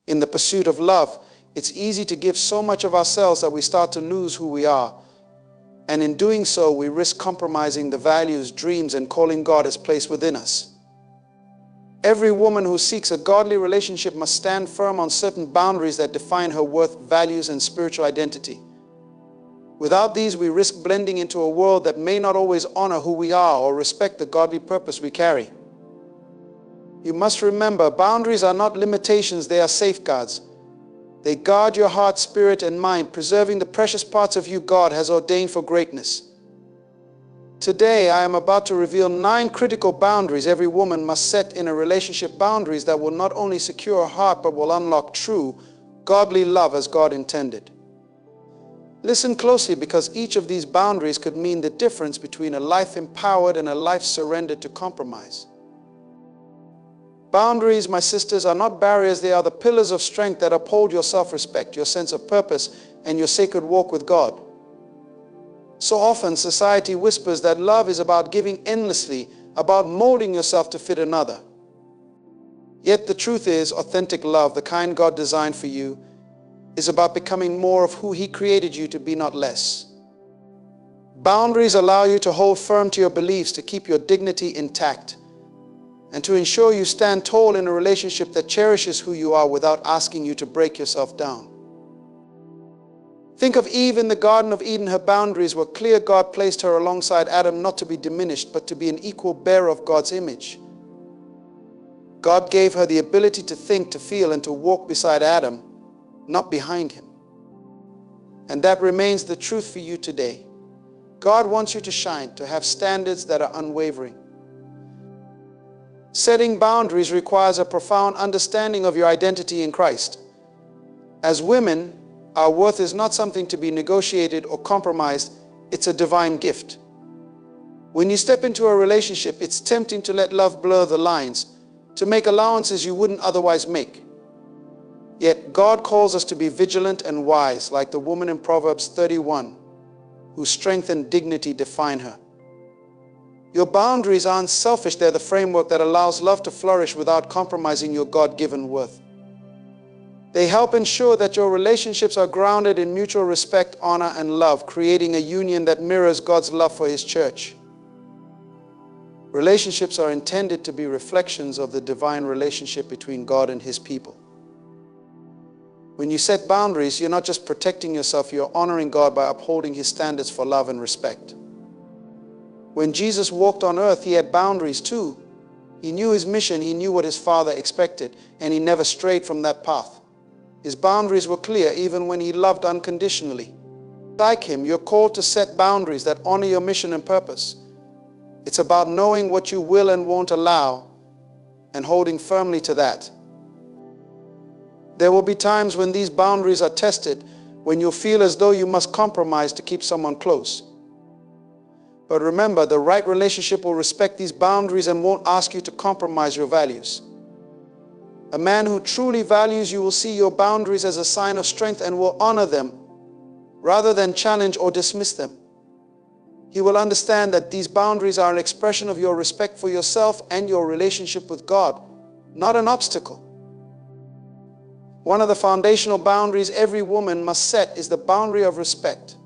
In the pursuit of love, it's easy to give so much of ourselves that we start to lose who we are. And in doing so, we risk compromising the values, dreams, and calling God has placed within us. Every woman who seeks a godly relationship must stand firm on certain boundaries that define her worth, values, and spiritual identity. Without these, we risk blending into a world that may not always honor who we are or respect the godly purpose we carry. You must remember, boundaries are not limitations, they are safeguards. They guard your heart, spirit, and mind, preserving the precious parts of you God has ordained for greatness. Today, I am about to reveal 9 critical boundaries every woman must set in a relationship, boundaries that will not only secure her heart, but will unlock true, godly love as God intended. Listen closely, because each of these boundaries could mean the difference between a life empowered and a life surrendered to compromise. Boundaries, my sisters, are not barriers. They are the pillars of strength that uphold your self-respect, your sense of purpose, and your sacred walk with God. So often, society whispers that love is about giving endlessly, about molding yourself to fit another. Yet the truth is, authentic love, the kind God designed for you, is about becoming more of who He created you to be, not less. Boundaries allow you to hold firm to your beliefs, to keep your dignity intact, and to ensure you stand tall in a relationship that cherishes who you are without asking you to break yourself down. Think of Eve in the Garden of Eden. Her boundaries were clear. God placed her alongside Adam not to be diminished, but to be an equal bearer of God's image. God gave her the ability to think, to feel, and to walk beside Adam, not behind him. And that remains the truth for you today. God wants you to shine, to have standards that are unwavering. Setting boundaries requires a profound understanding of your identity in Christ. As women, our worth is not something to be negotiated or compromised. It's a divine gift. When you step into a relationship, it's tempting to let love blur the lines, to make allowances you wouldn't otherwise make. Yet God calls us to be vigilant and wise, like the woman in Proverbs 31, whose strength and dignity define her. Your boundaries aren't selfish. They're the framework that allows love to flourish without compromising your God-given worth. They help ensure that your relationships are grounded in mutual respect, honor, and love, creating a union that mirrors God's love for His church. Relationships are intended to be reflections of the divine relationship between God and His people. When you set boundaries, you're not just protecting yourself, you're honoring God by upholding His standards for love and respect. When Jesus walked on earth, He had boundaries too. He knew His mission, He knew what His Father expected, and He never strayed from that path. His boundaries were clear even when He loved unconditionally. Like Him, you're called to set boundaries that honor your mission and purpose. It's about knowing what you will and won't allow and holding firmly to that. There will be times when these boundaries are tested, when you'll feel as though you must compromise to keep someone close. But remember, the right relationship will respect these boundaries and won't ask you to compromise your values. A man who truly values you will see your boundaries as a sign of strength and will honor them rather than challenge or dismiss them. He will understand that these boundaries are an expression of your respect for yourself and your relationship with God, not an obstacle. One of the foundational boundaries every woman must set is the boundary of respect.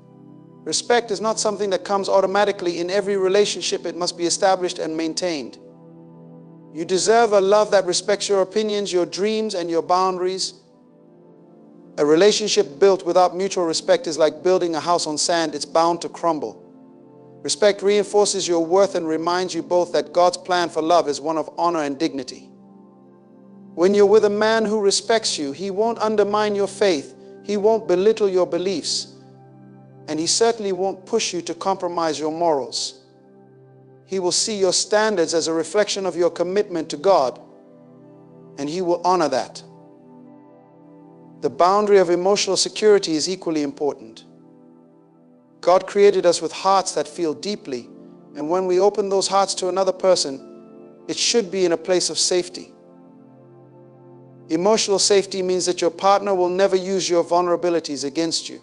Respect is not something that comes automatically. In every relationship, it must be established and maintained. You deserve a love that respects your opinions, your dreams, and your boundaries. A relationship built without mutual respect is like building a house on sand. It's bound to crumble. Respect reinforces your worth and reminds you both that God's plan for love is one of honor and dignity. When you're with a man who respects you, he won't undermine your faith. He won't belittle your beliefs. And he certainly won't push you to compromise your morals. He will see your standards as a reflection of your commitment to God, and he will honor that. The boundary of emotional security is equally important. God created us with hearts that feel deeply, and when we open those hearts to another person, it should be in a place of safety. Emotional safety means that your partner will never use your vulnerabilities against you.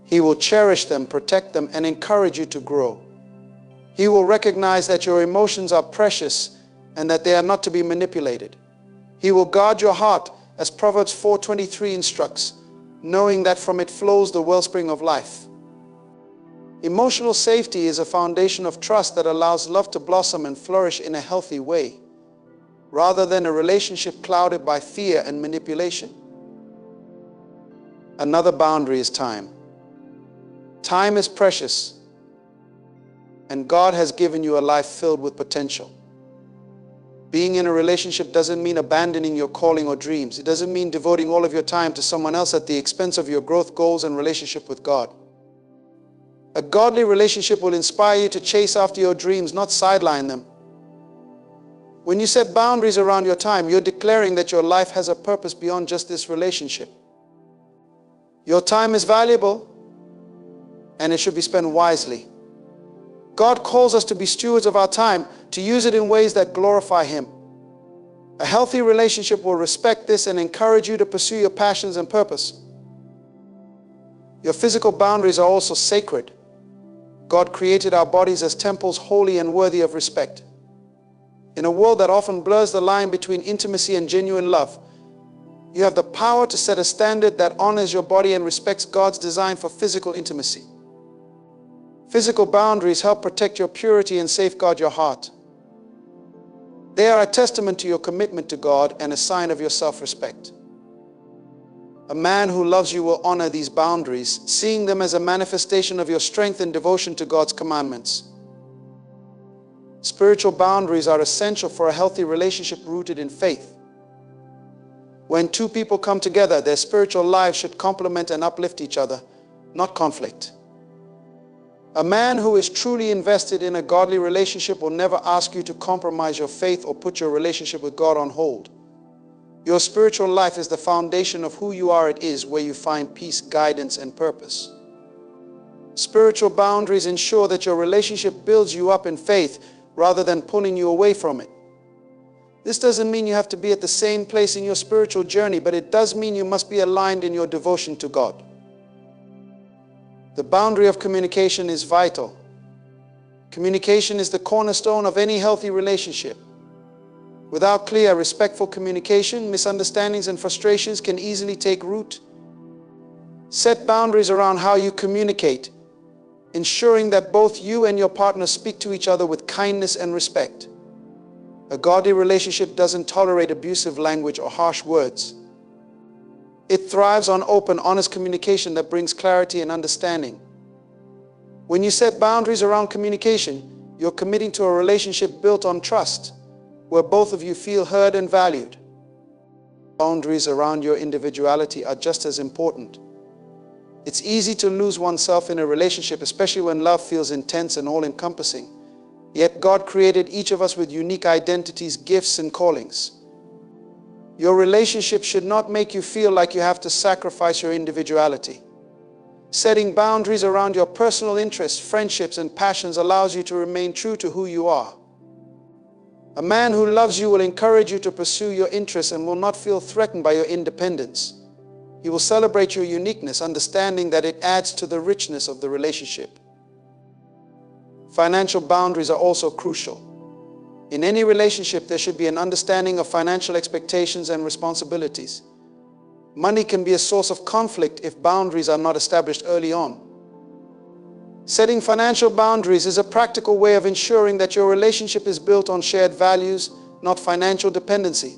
He will cherish them, protect them, and encourage you to grow. He will recognize that your emotions are precious and that they are not to be manipulated. He will guard your heart as Proverbs 4:23 instructs, knowing that from it flows the wellspring of life. Emotional safety is a foundation of trust that allows love to blossom and flourish in a healthy way, rather than a relationship clouded by fear and manipulation. Another boundary is time. Time is precious, and God has given you a life filled with potential. Being in a relationship doesn't mean abandoning your calling or dreams. It doesn't mean devoting all of your time to someone else at the expense of your growth goals and relationship with God. A godly relationship will inspire you to chase after your dreams, not sideline them. When you set boundaries around your time, you're declaring that your life has a purpose beyond just this relationship. Your time is valuable, and it should be spent wisely. God calls us to be stewards of our time, to use it in ways that glorify Him. A healthy relationship will respect this and encourage you to pursue your passions and purpose. Your physical boundaries are also sacred. God created our bodies as temples holy and worthy of respect. In a world that often blurs the line between intimacy and genuine love, you have the power to set a standard that honors your body and respects God's design for physical intimacy. Physical boundaries help protect your purity and safeguard your heart. They are a testament to your commitment to God and a sign of your self-respect. A man who loves you will honor these boundaries, seeing them as a manifestation of your strength and devotion to God's commandments. Spiritual boundaries are essential for a healthy relationship rooted in faith. When two people come together, their spiritual lives should complement and uplift each other, not conflict. A man who is truly invested in a godly relationship will never ask you to compromise your faith or put your relationship with God on hold. Your spiritual life is the foundation of who you are. It is where you find peace, guidance, and purpose. Spiritual boundaries ensure that your relationship builds you up in faith rather than pulling you away from it. This doesn't mean you have to be at the same place in your spiritual journey, but it does mean you must be aligned in your devotion to God. The boundary of communication is vital. Communication is the cornerstone of any healthy relationship. Without clear, respectful communication, misunderstandings and frustrations can easily take root. Set boundaries around how you communicate, ensuring that both you and your partner speak to each other with kindness and respect. A godly relationship doesn't tolerate abusive language or harsh words. It thrives on open, honest communication that brings clarity and understanding. When you set boundaries around communication, you're committing to a relationship built on trust, where both of you feel heard and valued. Boundaries around your individuality are just as important. It's easy to lose oneself in a relationship, especially when love feels intense and all-encompassing. Yet God created each of us with unique identities, gifts, and callings. Your relationship should not make you feel like you have to sacrifice your individuality. Setting boundaries around your personal interests, friendships, and passions allows you to remain true to who you are. A man who loves you will encourage you to pursue your interests and will not feel threatened by your independence. He will celebrate your uniqueness, understanding that it adds to the richness of the relationship. Financial boundaries are also crucial. In any relationship, there should be an understanding of financial expectations and responsibilities. Money can be a source of conflict if boundaries are not established early on. Setting financial boundaries is a practical way of ensuring that your relationship is built on shared values, not financial dependency.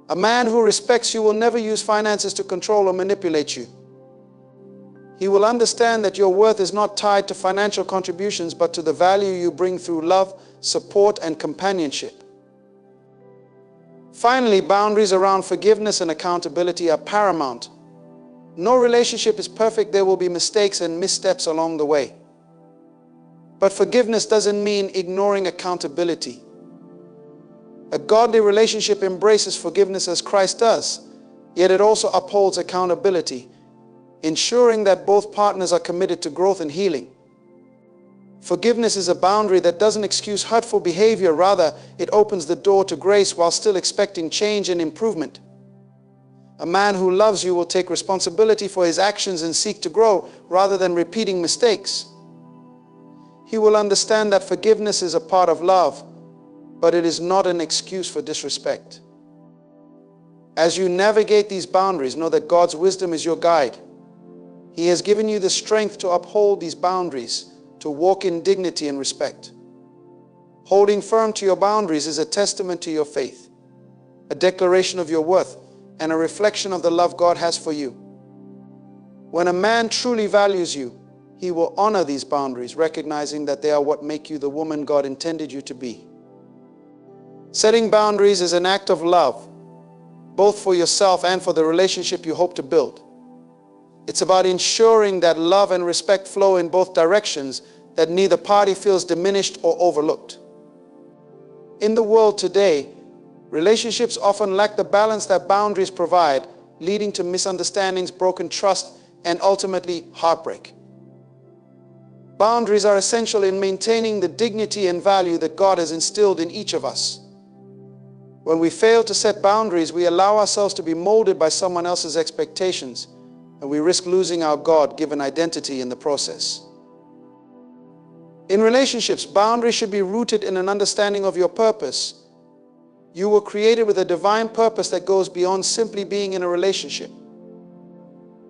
A man who respects you will never use finances to control or manipulate you. He will understand that your worth is not tied to financial contributions, but to the value you bring through love, support, and companionship. Finally, boundaries around forgiveness and accountability are paramount. No relationship is perfect. There will be mistakes and missteps along the way. But forgiveness doesn't mean ignoring accountability. A godly relationship embraces forgiveness as Christ does, yet it also upholds accountability, ensuring that both partners are committed to growth and healing. Forgiveness is a boundary that doesn't excuse hurtful behavior. Rather, it opens the door to grace while still expecting change and improvement. A man who loves you will take responsibility for his actions and seek to grow rather than repeating mistakes. He will understand that forgiveness is a part of love, but it is not an excuse for disrespect. As you navigate these boundaries, know that God's wisdom is your guide. He has given you the strength to uphold these boundaries, to walk in dignity and respect. Holding firm to your boundaries is a testament to your faith, a declaration of your worth, and a reflection of the love God has for you. When a man truly values you, he will honor these boundaries, recognizing that they are what make you the woman God intended you to be. Setting boundaries is an act of love, both for yourself and for the relationship you hope to build. It's about ensuring that love and respect flow in both directions, that neither party feels diminished or overlooked. In the world today, relationships often lack the balance that boundaries provide, leading to misunderstandings, broken trust, and ultimately heartbreak. Boundaries are essential in maintaining the dignity and value that God has instilled in each of us. When we fail to set boundaries, we allow ourselves to be molded by someone else's expectations, and we risk losing our God-given identity in the process. In relationships, boundaries should be rooted in an understanding of your purpose. You were created with a divine purpose that goes beyond simply being in a relationship.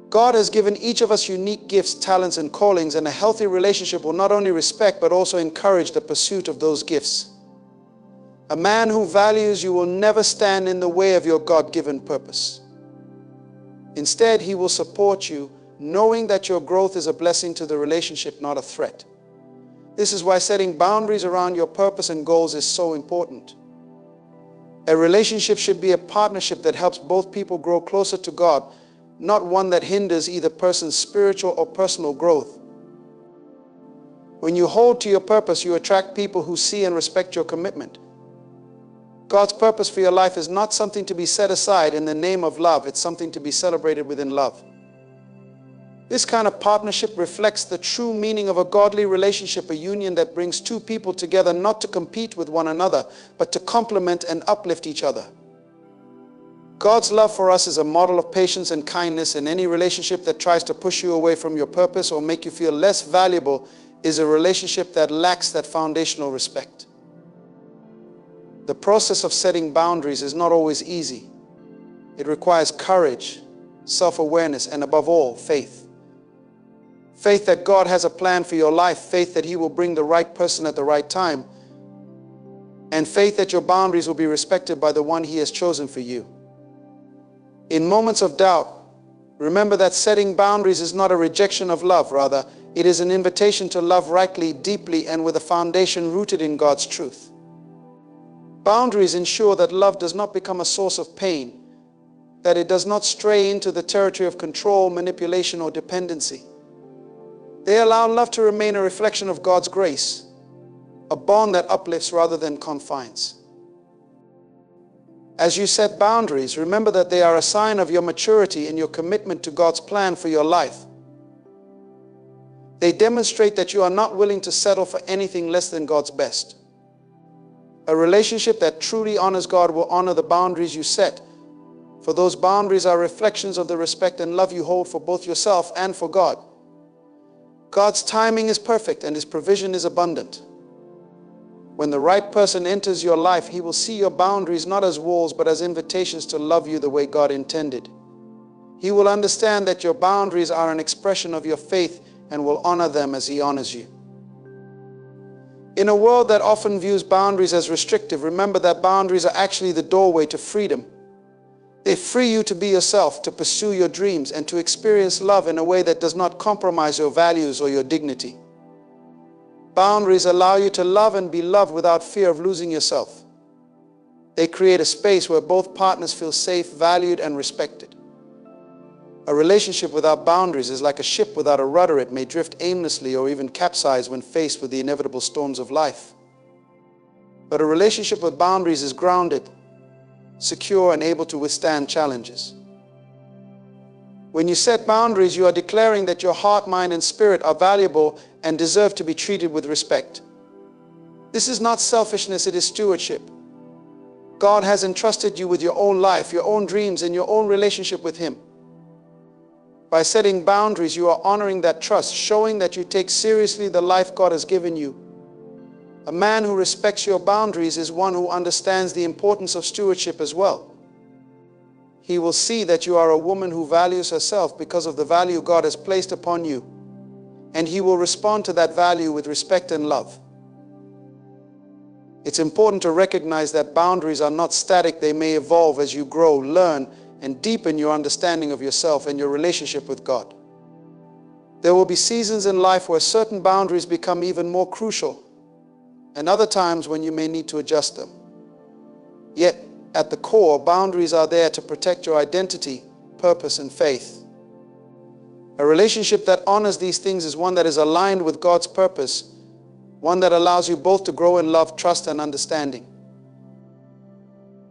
God has given each of us unique gifts, talents, and callings, and a healthy relationship will not only respect but also encourage the pursuit of those gifts. A man who values you will never stand in the way of your God-given purpose. Instead, he will support you, knowing that your growth is a blessing to the relationship, not a threat. This is why setting boundaries around your purpose and goals is so important. A relationship should be a partnership that helps both people grow closer to God, not one that hinders either person's spiritual or personal growth. When you hold to your purpose, you attract people who see and respect your commitment. God's purpose for your life is not something to be set aside in the name of love. It's something to be celebrated within love. This kind of partnership reflects the true meaning of a godly relationship, a union that brings two people together not to compete with one another, but to complement and uplift each other. God's love for us is a model of patience and kindness, and any relationship that tries to push you away from your purpose or make you feel less valuable is a relationship that lacks that foundational respect. The process of setting boundaries is not always easy. It requires courage, self-awareness, and above all, faith. Faith that God has a plan for your life, faith that He will bring the right person at the right time, and faith that your boundaries will be respected by the one He has chosen for you. In moments of doubt, remember that setting boundaries is not a rejection of love. Rather, it is an invitation to love rightly, deeply, and with a foundation rooted in God's truth. Boundaries ensure that love does not become a source of pain, that it does not stray into the territory of control, manipulation, or dependency. They allow love to remain a reflection of God's grace, a bond that uplifts rather than confines. As you set boundaries, remember that they are a sign of your maturity and your commitment to God's plan for your life. They demonstrate that you are not willing to settle for anything less than God's best. A relationship that truly honors God will honor the boundaries you set, for those boundaries are reflections of the respect and love you hold for both yourself and for God. God's timing is perfect and His provision is abundant. When the right person enters your life, he will see your boundaries not as walls but as invitations to love you the way God intended. He will understand that your boundaries are an expression of your faith and will honor them as He honors you. In a world that often views boundaries as restrictive, remember that boundaries are actually the doorway to freedom. They free you to be yourself, to pursue your dreams, and to experience love in a way that does not compromise your values or your dignity. Boundaries allow you to love and be loved without fear of losing yourself. They create a space where both partners feel safe, valued, and respected. A relationship without boundaries is like a ship without a rudder. It may drift aimlessly or even capsize when faced with the inevitable storms of life. But a relationship with boundaries is grounded, secure, and able to withstand challenges. When you set boundaries, you are declaring that your heart, mind, and spirit are valuable and deserve to be treated with respect. This is not selfishness, it is stewardship. God has entrusted you with your own life, your own dreams, and your own relationship with Him. By setting boundaries, you are honoring that trust, showing that you take seriously the life God has given you. A man who respects your boundaries is one who understands the importance of stewardship as well. He will see that you are a woman who values herself because of the value God has placed upon you, and he will respond to that value with respect and love. It's important to recognize that boundaries are not static. They may evolve as you grow, learn, and deepen your understanding of yourself and your relationship with God. There will be seasons in life where certain boundaries become even more crucial, and other times when you may need to adjust them. Yet, at the core, boundaries are there to protect your identity, purpose, and faith. A relationship that honors these things is one that is aligned with God's purpose, one that allows you both to grow in love, trust, and understanding.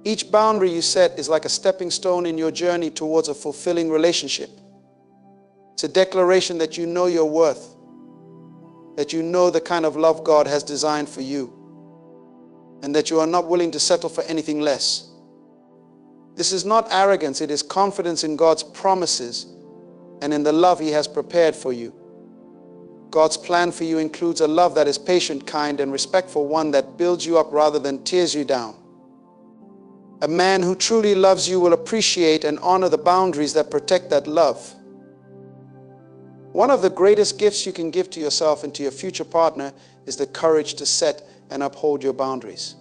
Each boundary you set is like a stepping stone in your journey towards a fulfilling relationship. It's a declaration that you know your worth, that you know the kind of love God has designed for you, and that you are not willing to settle for anything less. This is not arrogance, it is confidence in God's promises and in the love He has prepared for you. God's plan for you includes a love that is patient, kind, and respectful, one that builds you up rather than tears you down. A man who truly loves you will appreciate and honor the boundaries that protect that love. One of the greatest gifts you can give to yourself and to your future partner is the courage to set and uphold your boundaries.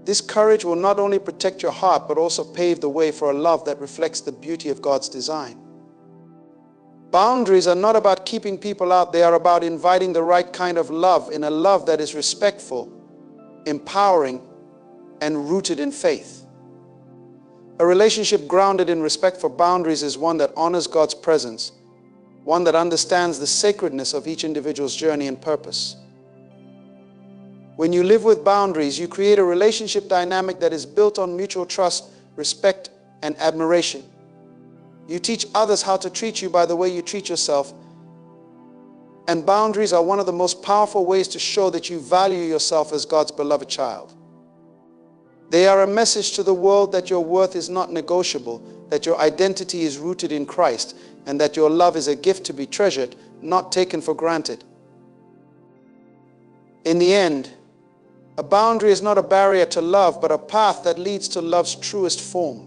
This courage will not only protect your heart, but also pave the way for a love that reflects the beauty of God's design. Boundaries are not about keeping people out. They are about inviting the right kind of love, in a love that is respectful, empowering, and rooted in faith. A relationship grounded in respect for boundaries is one that honors God's presence, one that understands the sacredness of each individual's journey and purpose. When you live with boundaries, you create a relationship dynamic that is built on mutual trust, respect, and admiration. You teach others how to treat you by the way you treat yourself. And boundaries are one of the most powerful ways to show that you value yourself as God's beloved child. They are a message to the world that your worth is not negotiable, that your identity is rooted in Christ, and that your love is a gift to be treasured, not taken for granted. In the end, a boundary is not a barrier to love, but a path that leads to love's truest form.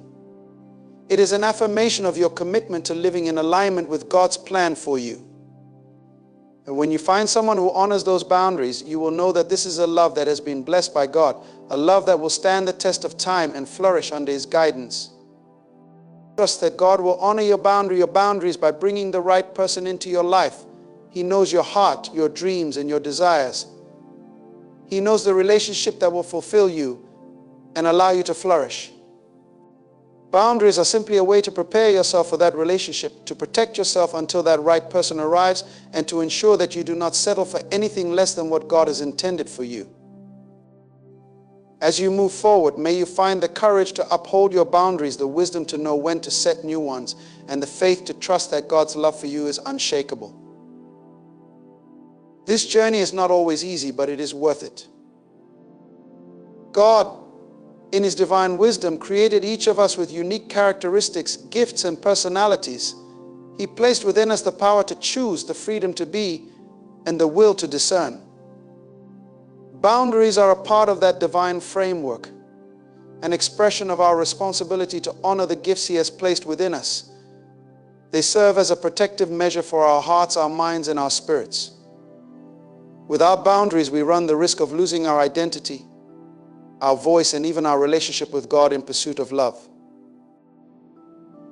It is an affirmation of your commitment to living in alignment with God's plan for you. And when you find someone who honors those boundaries, you will know that this is a love that has been blessed by God, a love that will stand the test of time and flourish under His guidance. Trust that God will honor your boundaries by bringing the right person into your life. He knows your heart, your dreams, and your desires. He knows the relationship that will fulfill you and allow you to flourish. Boundaries are simply a way to prepare yourself for that relationship, to protect yourself until that right person arrives, and to ensure that you do not settle for anything less than what God has intended for you. As you move forward, may you find the courage to uphold your boundaries, the wisdom to know when to set new ones, and the faith to trust that God's love for you is unshakable. This journey is not always easy, but it is worth it. God, in His divine wisdom, created each of us with unique characteristics, gifts, and personalities. He placed within us the power to choose, the freedom to be, and the will to discern. Boundaries are a part of that divine framework, an expression of our responsibility to honor the gifts He has placed within us. They serve as a protective measure for our hearts, our minds, and our spirits. Without boundaries, we run the risk of losing our identity, our voice, and even our relationship with God in pursuit of love.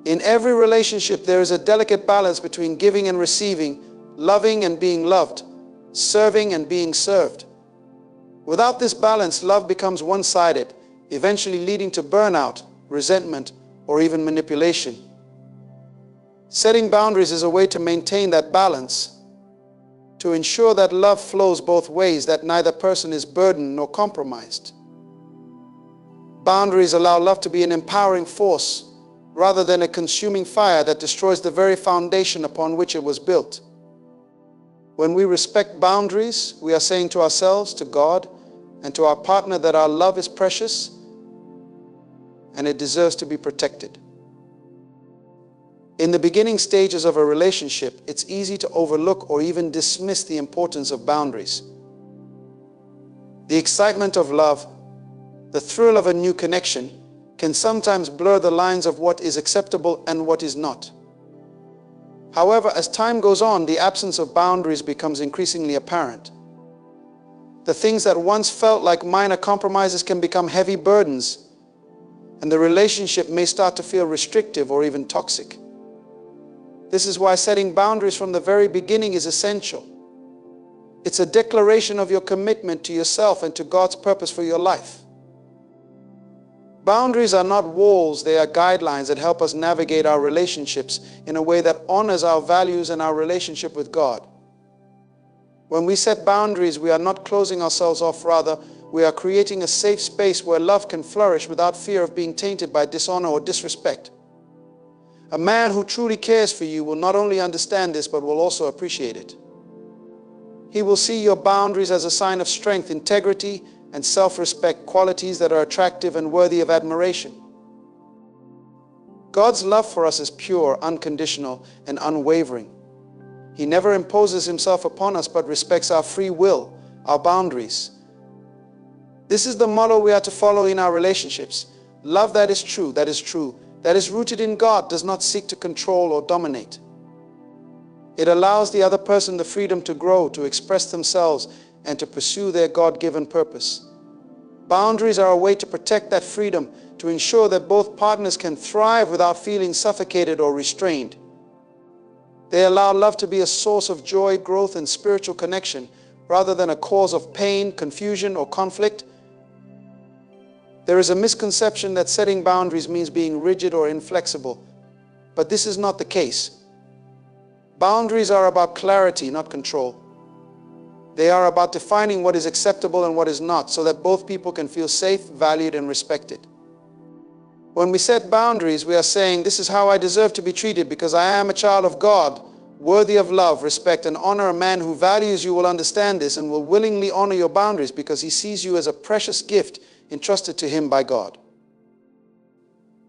In every relationship, there is a delicate balance between giving and receiving, loving and being loved, serving and being served. Without this balance, love becomes one-sided, eventually leading to burnout, resentment, or even manipulation. Setting boundaries is a way to maintain that balance, to ensure that love flows both ways, that neither person is burdened nor compromised. Boundaries allow love to be an empowering force rather than a consuming fire that destroys the very foundation upon which it was built. When we respect boundaries, we are saying to ourselves, to God, and to our partner that our love is precious and it deserves to be protected. In the beginning stages of a relationship, it's easy to overlook or even dismiss the importance of boundaries. The excitement of love, the thrill of a new connection, can sometimes blur the lines of what is acceptable and what is not. However, as time goes on, the absence of boundaries becomes increasingly apparent. The things that once felt like minor compromises can become heavy burdens, and the relationship may start to feel restrictive or even toxic. This is why setting boundaries from the very beginning is essential. It's a declaration of your commitment to yourself and to God's purpose for your life. Boundaries are not walls, they are guidelines that help us navigate our relationships in a way that honors our values and our relationship with God. When we set boundaries, we are not closing ourselves off, rather, we are creating a safe space where love can flourish without fear of being tainted by dishonor or disrespect. A man who truly cares for you will not only understand this, but will also appreciate it. He will see your boundaries as a sign of strength, integrity, and self-respect, qualities that are attractive and worthy of admiration. God's love for us is pure, unconditional, and unwavering. He never imposes himself upon us, but respects our free will, our boundaries. This is the model we are to follow in our relationships. Love that is true, that is rooted in God, does not seek to control or dominate. It allows the other person the freedom to grow, to express themselves, and to pursue their God-given purpose. Boundaries are a way to protect that freedom, to ensure that both partners can thrive without feeling suffocated or restrained. They allow love to be a source of joy, growth, and spiritual connection, rather than a cause of pain, confusion, or conflict. There is a misconception that setting boundaries means being rigid or inflexible, but this is not the case. Boundaries are about clarity, not control. They are about defining what is acceptable and what is not, so that both people can feel safe, valued, and respected. When we set boundaries, we are saying, this is how I deserve to be treated because I am a child of God, worthy of love, respect, and honor. A man who values you will understand this and will willingly honor your boundaries because he sees you as a precious gift entrusted to him by God.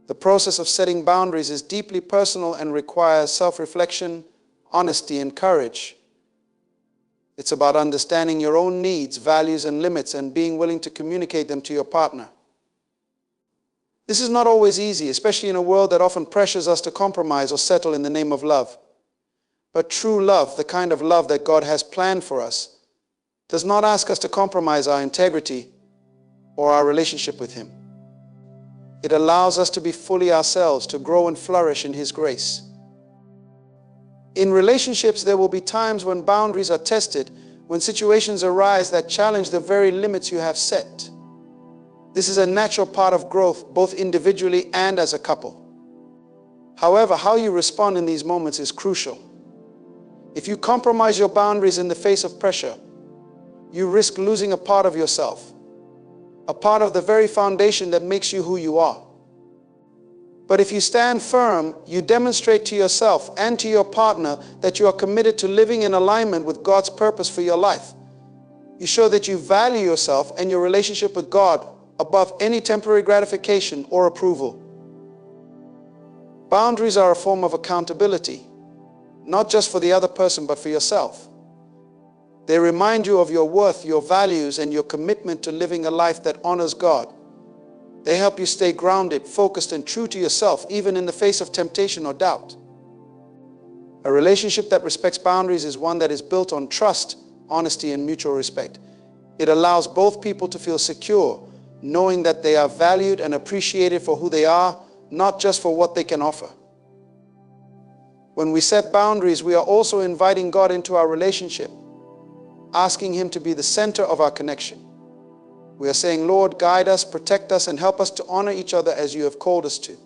The process of setting boundaries is deeply personal and requires self-reflection, honesty, and courage. It's about understanding your own needs, values, and limits, and being willing to communicate them to your partner. This is not always easy, especially in a world that often pressures us to compromise or settle in the name of love. But true love, the kind of love that God has planned for us, does not ask us to compromise our integrity or our relationship with Him. It allows us to be fully ourselves, to grow and flourish in His grace. In relationships, there will be times when boundaries are tested, when situations arise that challenge the very limits you have set. This is a natural part of growth, both individually and as a couple. However, how you respond in these moments is crucial. If you compromise your boundaries in the face of pressure, you risk losing a part of yourself, a part of the very foundation that makes you who you are. But if you stand firm, you demonstrate to yourself and to your partner that you are committed to living in alignment with God's purpose for your life. You show that you value yourself and your relationship with God above any temporary gratification or approval. Boundaries are a form of accountability, not just for the other person, but for yourself. They remind you of your worth, your values, and your commitment to living a life that honors God. They help you stay grounded, focused, and true to yourself, even in the face of temptation or doubt. A relationship that respects boundaries is one that is built on trust, honesty, and mutual respect. It allows both people to feel secure, knowing that they are valued and appreciated for who they are, not just for what they can offer. When we set boundaries, we are also inviting God into our relationship, asking Him to be the center of our connection. We are saying, Lord, guide us, protect us, and help us to honor each other as you have called us to.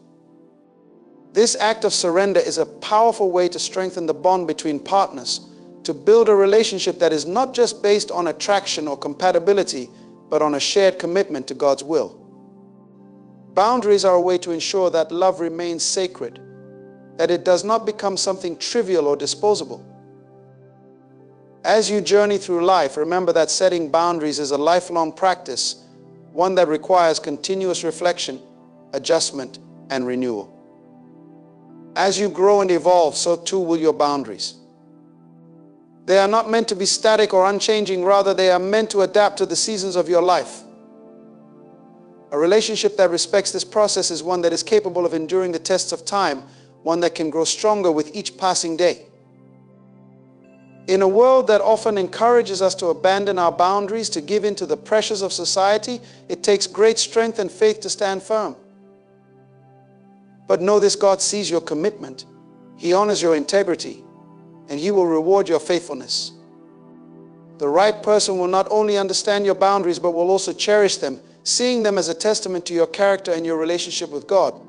This act of surrender is a powerful way to strengthen the bond between partners, to build a relationship that is not just based on attraction or compatibility, but on a shared commitment to God's will. Boundaries are a way to ensure that love remains sacred, that it does not become something trivial or disposable. As you journey through life, remember that setting boundaries is a lifelong practice, one that requires continuous reflection, adjustment, and renewal. As you grow and evolve, so too will your boundaries. They are not meant to be static or unchanging, rather they are meant to adapt to the seasons of your life. A relationship that respects this process is one that is capable of enduring the tests of time, one that can grow stronger with each passing day. In a world that often encourages us to abandon our boundaries, to give in to the pressures of society, it takes great strength and faith to stand firm. But know this: God sees your commitment, He honors your integrity, and He will reward your faithfulness. The right person will not only understand your boundaries, but will also cherish them, seeing them as a testament to your character and your relationship with God.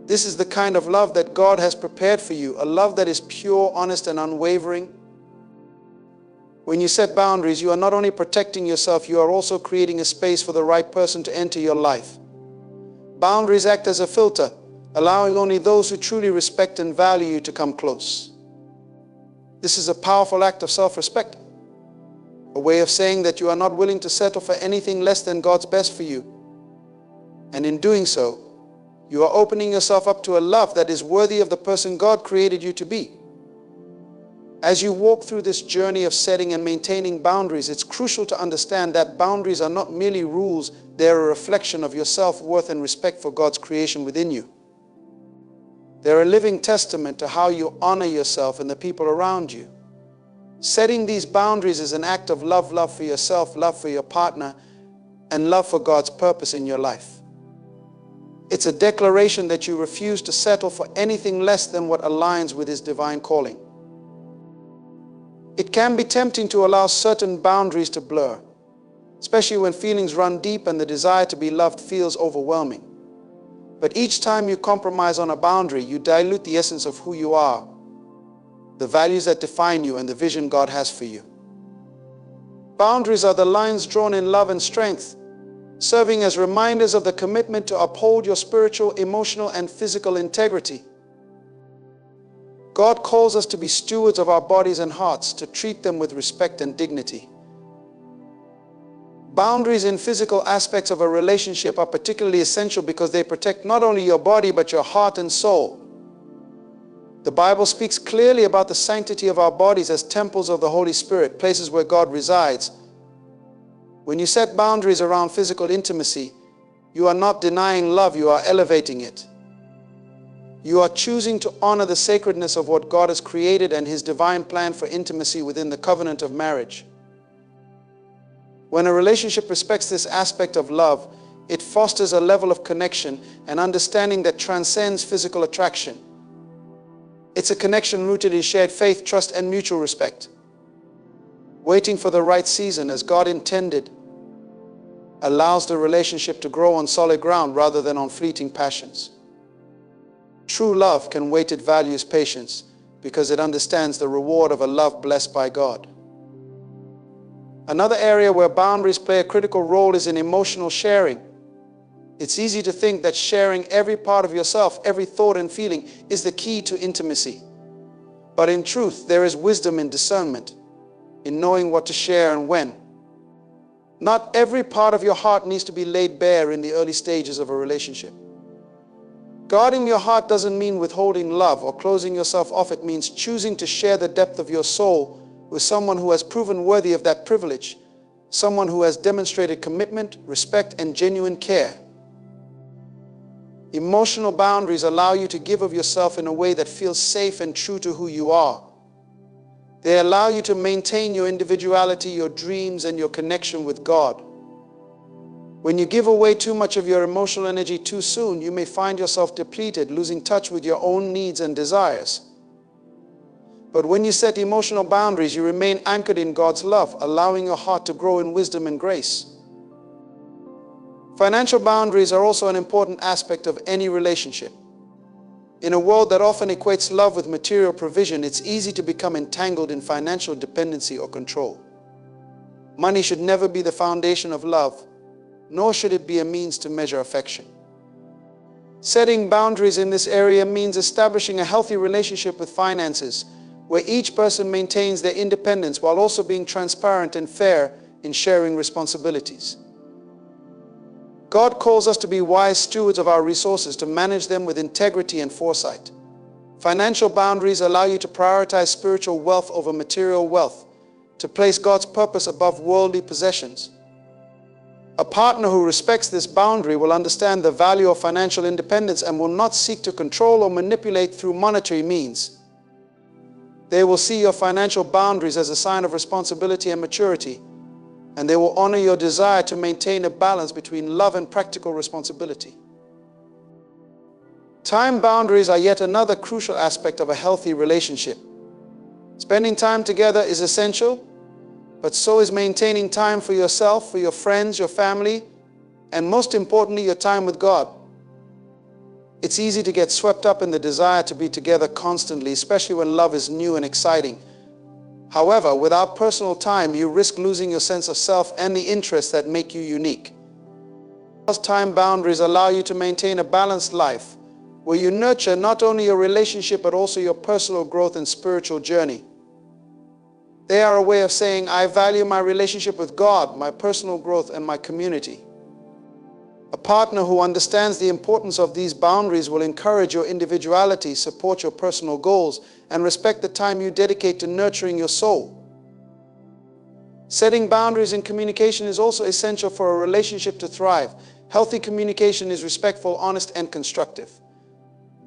This is the kind of love that God has prepared for you, a love that is pure, honest, and unwavering. When you set boundaries, you are not only protecting yourself, you are also creating a space for the right person to enter your life. Boundaries act as a filter, allowing only those who truly respect and value you to come close. This is a powerful act of self-respect, a way of saying that you are not willing to settle for anything less than God's best for you. And in doing so, you are opening yourself up to a love that is worthy of the person God created you to be. As you walk through this journey of setting and maintaining boundaries, it's crucial to understand that boundaries are not merely rules, they're a reflection of your self-worth and respect for God's creation within you. They're a living testament to how you honor yourself and the people around you. Setting these boundaries is an act of love for yourself, love for your partner, and love for God's purpose in your life. It's a declaration that you refuse to settle for anything less than what aligns with His divine calling. It can be tempting to allow certain boundaries to blur, especially when feelings run deep and the desire to be loved feels overwhelming. But each time you compromise on a boundary, you dilute the essence of who you are, the values that define you, and the vision God has for you. Boundaries are the lines drawn in love and strength, serving as reminders of the commitment to uphold your spiritual, emotional, and physical integrity. God calls us to be stewards of our bodies and hearts, to treat them with respect and dignity. Boundaries in physical aspects of a relationship are particularly essential because they protect not only your body but your heart and soul. The Bible speaks clearly about the sanctity of our bodies as temples of the Holy Spirit, places where God resides. When you set boundaries around physical intimacy, you are not denying love, you are elevating it. You are choosing to honor the sacredness of what God has created and His divine plan for intimacy within the covenant of marriage. When a relationship respects this aspect of love, it fosters a level of connection and understanding that transcends physical attraction. It's a connection rooted in shared faith, trust, and mutual respect. Waiting for the right season as God intended allows the relationship to grow on solid ground rather than on fleeting passions. True love can wait. It values patience because it understands the reward of a love blessed by God. Another area where boundaries play a critical role is in emotional sharing. It's easy to think that sharing every part of yourself, every thought and feeling, is the key to intimacy. But in truth, there is wisdom in discernment, in knowing what to share and when. Not every part of your heart needs to be laid bare in the early stages of a relationship. Guarding your heart doesn't mean withholding love or closing yourself off. It means choosing to share the depth of your soul with someone who has proven worthy of that privilege, someone who has demonstrated commitment, respect, and genuine care. Emotional boundaries allow you to give of yourself in a way that feels safe and true to who you are. They allow you to maintain your individuality, your dreams, and your connection with God. When you give away too much of your emotional energy too soon, you may find yourself depleted, losing touch with your own needs and desires. But when you set emotional boundaries, you remain anchored in God's love, allowing your heart to grow in wisdom and grace. Financial boundaries are also an important aspect of any relationship. In a world that often equates love with material provision, it's easy to become entangled in financial dependency or control. Money should never be the foundation of love, nor should it be a means to measure affection. Setting boundaries in this area means establishing a healthy relationship with finances, where each person maintains their independence while also being transparent and fair in sharing responsibilities. God calls us to be wise stewards of our resources, to manage them with integrity and foresight. Financial boundaries allow you to prioritize spiritual wealth over material wealth, to place God's purpose above worldly possessions. A partner who respects this boundary will understand the value of financial independence and will not seek to control or manipulate through monetary means. They will see your financial boundaries as a sign of responsibility and maturity, and they will honor your desire to maintain a balance between love and practical responsibility. Time boundaries are yet another crucial aspect of a healthy relationship. Spending time together is essential, but so is maintaining time for yourself, for your friends, your family, and most importantly, your time with God. It's easy to get swept up in the desire to be together constantly, especially when love is new and exciting. However, without personal time, you risk losing your sense of self and the interests that make you unique. Time boundaries allow you to maintain a balanced life, where you nurture not only your relationship but also your personal growth and spiritual journey. They are a way of saying, I value my relationship with God, my personal growth, and my community. A partner who understands the importance of these boundaries will encourage your individuality, support your personal goals, and respect the time you dedicate to nurturing your soul. Setting boundaries in communication is also essential for a relationship to thrive. Healthy communication is respectful, honest, and constructive.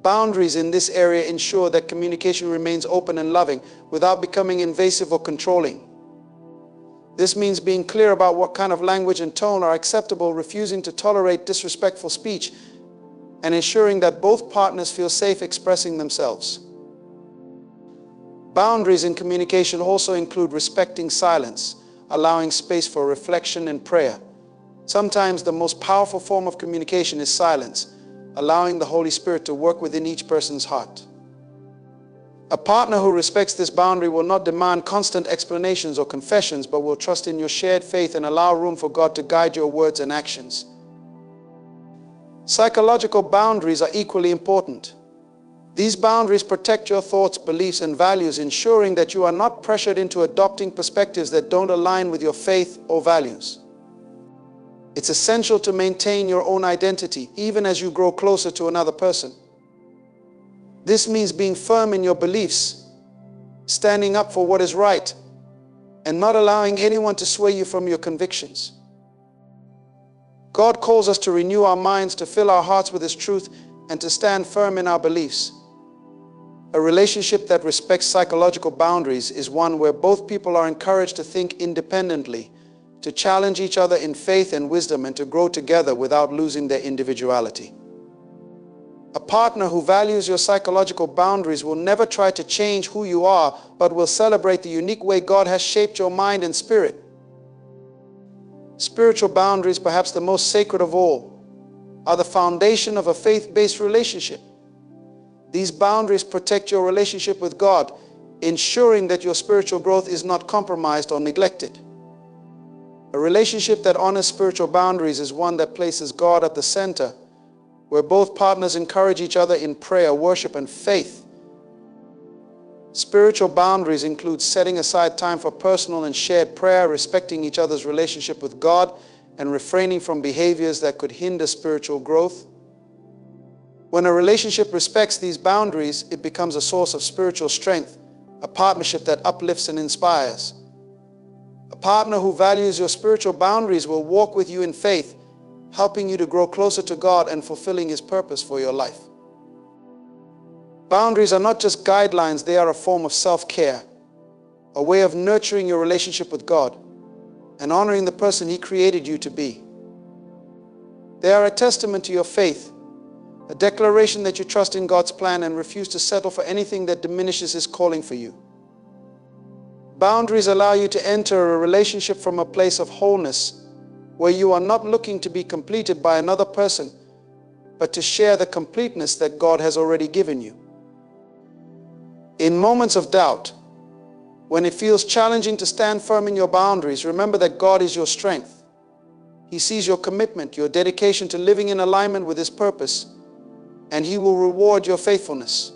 Boundaries in this area ensure that communication remains open and loving without becoming invasive or controlling. This means being clear about what kind of language and tone are acceptable, refusing to tolerate disrespectful speech, and ensuring that both partners feel safe expressing themselves. Boundaries in communication also include respecting silence, allowing space for reflection and prayer. Sometimes the most powerful form of communication is silence, allowing the Holy Spirit to work within each person's heart. A partner who respects this boundary will not demand constant explanations or confessions, but will trust in your shared faith and allow room for God to guide your words and actions. Psychological boundaries are equally important. These boundaries protect your thoughts, beliefs, and values, ensuring that you are not pressured into adopting perspectives that don't align with your faith or values. It's essential to maintain your own identity, even as you grow closer to another person. This means being firm in your beliefs, standing up for what is right, and not allowing anyone to sway you from your convictions. God calls us to renew our minds, to fill our hearts with His truth, and to stand firm in our beliefs. A relationship that respects psychological boundaries is one where both people are encouraged to think independently, to challenge each other in faith and wisdom, and to grow together without losing their individuality. A partner who values your psychological boundaries will never try to change who you are, but will celebrate the unique way God has shaped your mind and spirit. Spiritual boundaries, perhaps the most sacred of all, are the foundation of a faith-based relationship. These boundaries protect your relationship with God, ensuring that your spiritual growth is not compromised or neglected. A relationship that honors spiritual boundaries is one that places God at the center, where both partners encourage each other in prayer, worship, and faith. Spiritual boundaries include setting aside time for personal and shared prayer, respecting each other's relationship with God, and refraining from behaviors that could hinder spiritual growth. When a relationship respects these boundaries, it becomes a source of spiritual strength, a partnership that uplifts and inspires. A partner who values your spiritual boundaries will walk with you in faith, helping you to grow closer to God and fulfilling His purpose for your life. Boundaries are not just guidelines, they are a form of self-care, a way of nurturing your relationship with God and honoring the person He created you to be. They are a testament to your faith, a declaration that you trust in God's plan and refuse to settle for anything that diminishes His calling for you. Boundaries allow you to enter a relationship from a place of wholeness, where you are not looking to be completed by another person, but to share the completeness that God has already given you. In moments of doubt, when it feels challenging to stand firm in your boundaries, remember that God is your strength. He sees your commitment, your dedication to living in alignment with His purpose, and He will reward your faithfulness.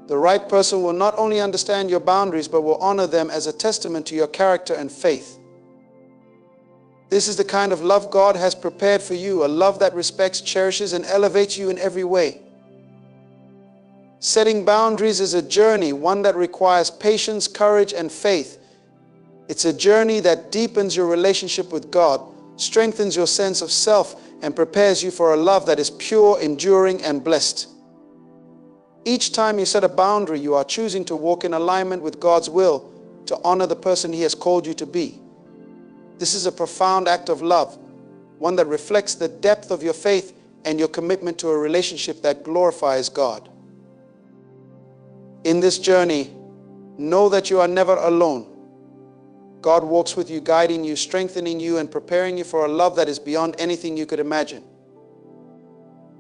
The right person will not only understand your boundaries, but will honor them as a testament to your character and faith. This is the kind of love God has prepared for you, a love that respects, cherishes, and elevates you in every way. Setting boundaries is a journey, one that requires patience, courage, and faith. It's a journey that deepens your relationship with God, strengthens your sense of self, and prepares you for a love that is pure, enduring, and blessed. Each time you set a boundary, you are choosing to walk in alignment with God's will, to honor the person He has called you to be. This is a profound act of love, one that reflects the depth of your faith and your commitment to a relationship that glorifies God. In this journey, know that you are never alone. God walks with you, guiding you, strengthening you, and preparing you for a love that is beyond anything you could imagine.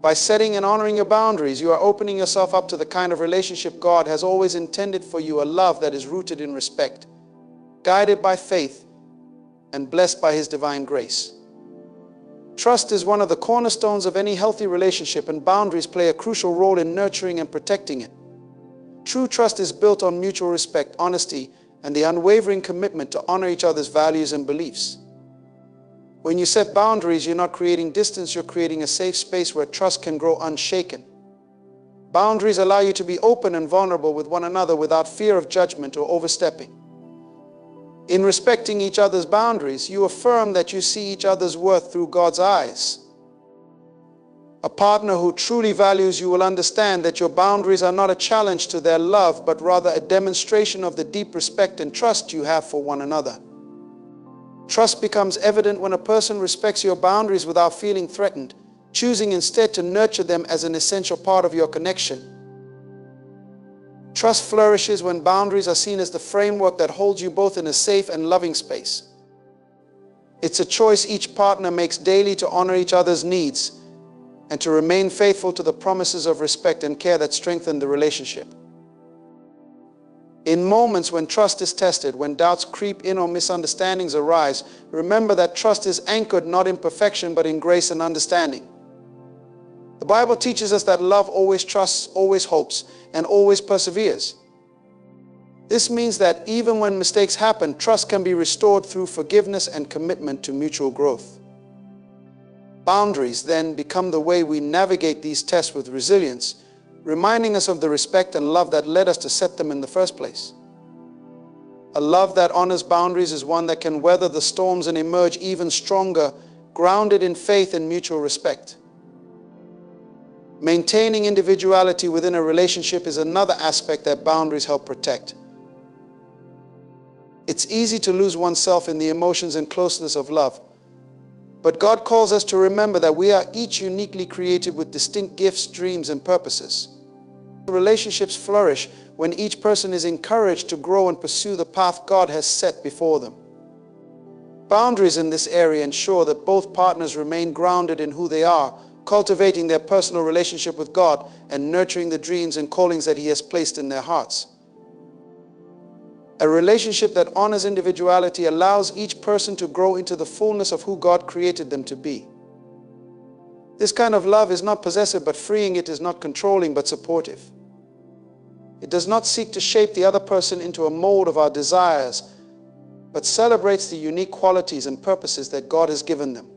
By setting and honoring your boundaries, you are opening yourself up to the kind of relationship God has always intended for you, a love that is rooted in respect, guided by faith, and blessed by His divine grace. Trust is one of the cornerstones of any healthy relationship, and boundaries play a crucial role in nurturing and protecting it. True trust is built on mutual respect, honesty, and the unwavering commitment to honor each other's values and beliefs. When you set boundaries, you're not creating distance, you're creating a safe space where trust can grow unshaken. Boundaries allow you to be open and vulnerable with one another without fear of judgment or overstepping. In respecting each other's boundaries, you affirm that you see each other's worth through God's eyes. A partner who truly values you will understand that your boundaries are not a challenge to their love, but rather a demonstration of the deep respect and trust you have for one another. Trust becomes evident when a person respects your boundaries without feeling threatened, choosing instead to nurture them as an essential part of your connection. Trust flourishes when boundaries are seen as the framework that holds you both in a safe and loving space. It's a choice each partner makes daily to honor each other's needs and to remain faithful to the promises of respect and care that strengthen the relationship. In moments when trust is tested, when doubts creep in or misunderstandings arise, remember that trust is anchored not in perfection but in grace and understanding. The Bible teaches us that love always trusts, always hopes, and always perseveres. This means that even when mistakes happen, trust can be restored through forgiveness and commitment to mutual growth. Boundaries then become the way we navigate these tests with resilience, reminding us of the respect and love that led us to set them in the first place. A love that honors boundaries is one that can weather the storms and emerge even stronger, grounded in faith and mutual respect. Maintaining individuality within a relationship is another aspect that boundaries help protect. It's easy to lose oneself in the emotions and closeness of love, but God calls us to remember that we are each uniquely created with distinct gifts, dreams, and purposes. Relationships flourish when each person is encouraged to grow and pursue the path God has set before them. Boundaries in this area ensure that both partners remain grounded in who they are, cultivating their personal relationship with God and nurturing the dreams and callings that He has placed in their hearts. A relationship that honors individuality allows each person to grow into the fullness of who God created them to be. This kind of love is not possessive but freeing. It is not controlling but supportive. It does not seek to shape the other person into a mold of our desires, but celebrates the unique qualities and purposes that God has given them.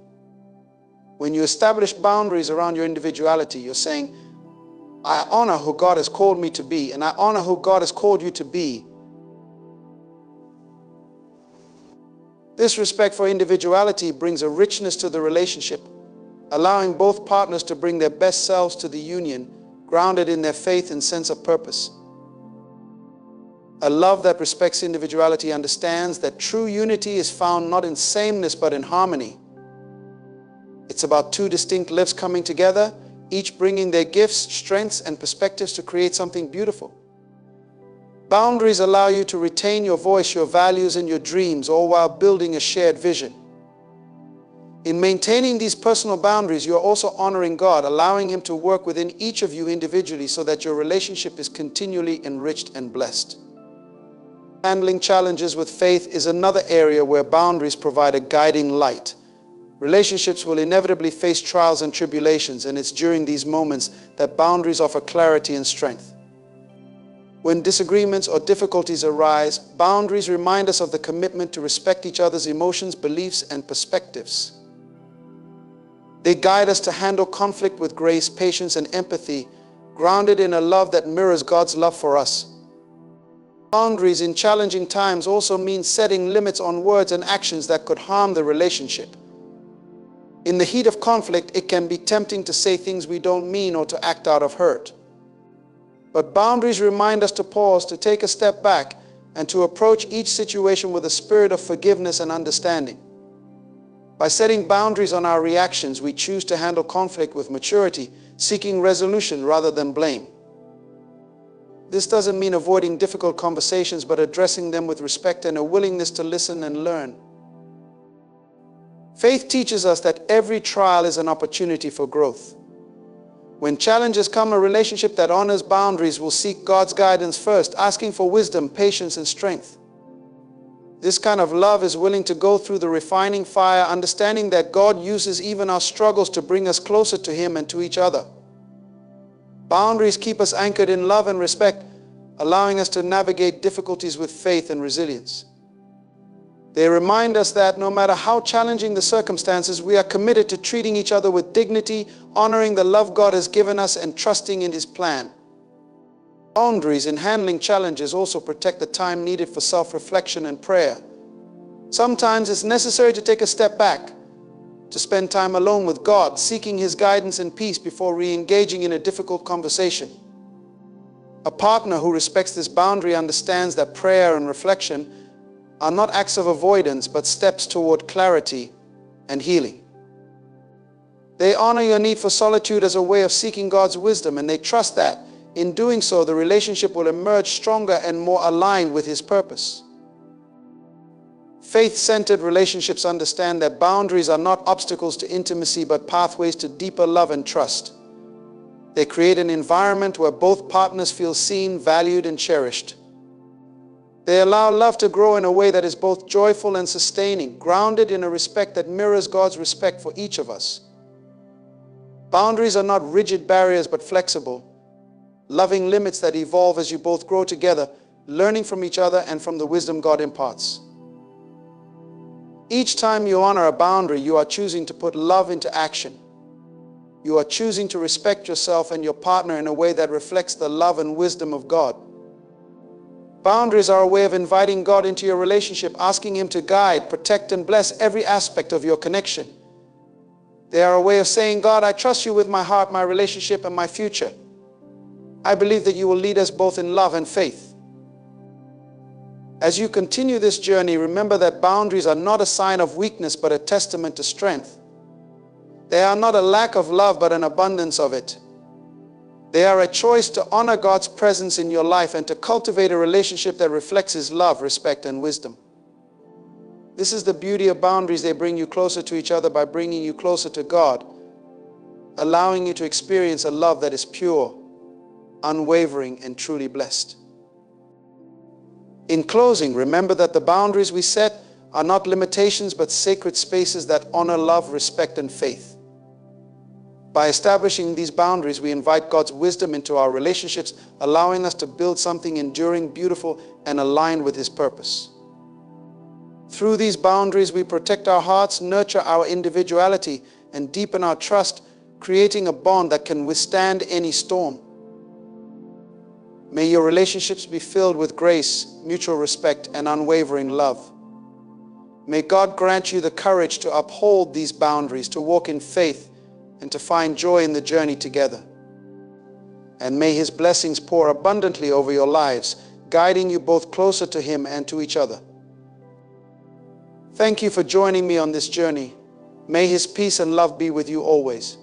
When you establish boundaries around your individuality, you're saying, I honor who God has called me to be, and I honor who God has called you to be. This respect for individuality brings a richness to the relationship, allowing both partners to bring their best selves to the union, grounded in their faith and sense of purpose. A love that respects individuality understands that true unity is found not in sameness but in harmony. It's about two distinct lives coming together, each bringing their gifts, strengths, and perspectives to create something beautiful. Boundaries allow you to retain your voice, your values, and your dreams, all while building a shared vision. In maintaining these personal boundaries, you are also honoring God, allowing Him to work within each of you individually so that your relationship is continually enriched and blessed. Handling challenges with faith is another area where boundaries provide a guiding light. Relationships will inevitably face trials and tribulations, and it's during these moments that boundaries offer clarity and strength. When disagreements or difficulties arise, boundaries remind us of the commitment to respect each other's emotions, beliefs, and perspectives. They guide us to handle conflict with grace, patience, and empathy, grounded in a love that mirrors God's love for us. Boundaries in challenging times also mean setting limits on words and actions that could harm the relationship. In the heat of conflict, it can be tempting to say things we don't mean or to act out of hurt. But boundaries remind us to pause, to take a step back, and to approach each situation with a spirit of forgiveness and understanding. By setting boundaries on our reactions, we choose to handle conflict with maturity, seeking resolution rather than blame. This doesn't mean avoiding difficult conversations, but addressing them with respect and a willingness to listen and learn. Faith teaches us that every trial is an opportunity for growth. When challenges come, a relationship that honors boundaries will seek God's guidance first, asking for wisdom, patience, and strength. This kind of love is willing to go through the refining fire, understanding that God uses even our struggles to bring us closer to Him and to each other. Boundaries keep us anchored in love and respect, allowing us to navigate difficulties with faith and resilience. They remind us that no matter how challenging the circumstances, we are committed to treating each other with dignity, honoring the love God has given us, and trusting in His plan. Boundaries in handling challenges also protect the time needed for self-reflection and prayer. Sometimes it's necessary to take a step back, to spend time alone with God, seeking His guidance and peace before re-engaging in a difficult conversation. A partner who respects this boundary understands that prayer and reflection are not acts of avoidance, but steps toward clarity and healing. They honor your need for solitude as a way of seeking God's wisdom, and they trust that, in doing so, the relationship will emerge stronger and more aligned with His purpose. Faith-centered relationships understand that boundaries are not obstacles to intimacy, but pathways to deeper love and trust. They create an environment where both partners feel seen, valued, and cherished. They allow love to grow in a way that is both joyful and sustaining, grounded in a respect that mirrors God's respect for each of us. Boundaries are not rigid barriers, but flexible, loving limits that evolve as you both grow together, learning from each other and from the wisdom God imparts. Each time you honor a boundary, you are choosing to put love into action. You are choosing to respect yourself and your partner in a way that reflects the love and wisdom of God. Boundaries are a way of inviting God into your relationship, asking Him to guide, protect, and bless every aspect of your connection. They are a way of saying, God, I trust you with my heart, my relationship, and my future. I believe that you will lead us both in love and faith. As you continue this journey, remember that boundaries are not a sign of weakness, but a testament to strength. They are not a lack of love, but an abundance of it. They are a choice to honor God's presence in your life and to cultivate a relationship that reflects His love, respect, and wisdom. This is the beauty of boundaries. They bring you closer to each other by bringing you closer to God, allowing you to experience a love that is pure, unwavering, and truly blessed. In closing, remember that the boundaries we set are not limitations, but sacred spaces that honor love, respect, and faith. By establishing these boundaries, we invite God's wisdom into our relationships, allowing us to build something enduring, beautiful, and aligned with His purpose. Through these boundaries, we protect our hearts, nurture our individuality, and deepen our trust, creating a bond that can withstand any storm. May your relationships be filled with grace, mutual respect, and unwavering love. May God grant you the courage to uphold these boundaries, to walk in faith, and to find joy in the journey together. And may His blessings pour abundantly over your lives, guiding you both closer to Him and to each other. Thank you for joining me on this journey. May His peace and love be with you always.